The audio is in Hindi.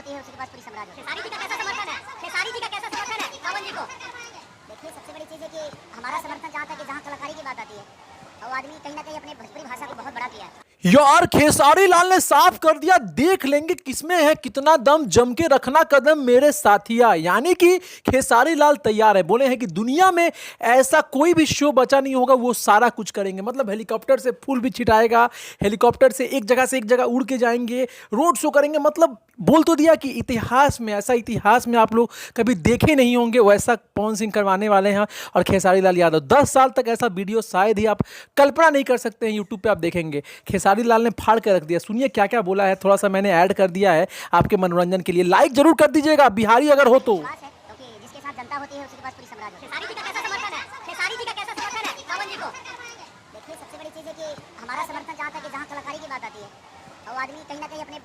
होती है उसी के पास पूरी साम्राज्य होता है। खेसारी जी का कैसा समर्थन है? खेसारी जी का कैसा समर्थन है पवन जी को? देखिए सबसे बड़ी चीज़ है कि हमारा समर्थन जहाँ तक कि जहाँ कलाकारी की बात आती है, वो आदमी कहीं ना कहीं अपने भोजपुरी भाषा को बहुत बड़ा किया है। यार खेसारी लाल ने साफ कर दिया, देख लेंगे किसमें है कितना दम, जम के रखना कदम मेरे साथिया। यानी कि खेसारी लाल तैयार है, बोले हैं कि दुनिया में ऐसा कोई भी शो बचा नहीं होगा, वो सारा कुछ करेंगे। मतलब हेलीकॉप्टर से फूल भी छिटाएगा, हेलीकॉप्टर से एक जगह उड़ के जाएंगे, रोड शो करेंगे। मतलब बोल तो दिया कि इतिहास में ऐसा, इतिहास में आप लोग कभी देखे नहीं होंगे वैसा पवन सिंह करवाने वाले हैं। और खेसारी लाल यादव 10 साल तक ऐसा वीडियो शायद ही आप कल्पना नहीं कर सकते हैं, यूट्यूब पे आप देखेंगे। खेसारी लाल ने फाड़ कर रख दिया, सुनिए क्या क्या बोला है, थोड़ा सा मैंने ऐड कर दिया है आपके मनोरंजन के लिए। लाइक जरूर कर दीजिएगा बिहारी अगर हो तो। विश्वास है क्योंकि जिसके साथ जनता होती है उसी के पास पूरी साम्राज्य होता है। खेसारी जी का कैसा समर्थन है? खेसारी जी का कैसा समर्थन है पवन जी को? देखिए सबसे बड़ी चीज़ है कि हमारा समर्थन जहाँ तक कि जहाँ कलाकारी की बात आती है, वो आदमी कहीं ना कहीं अपने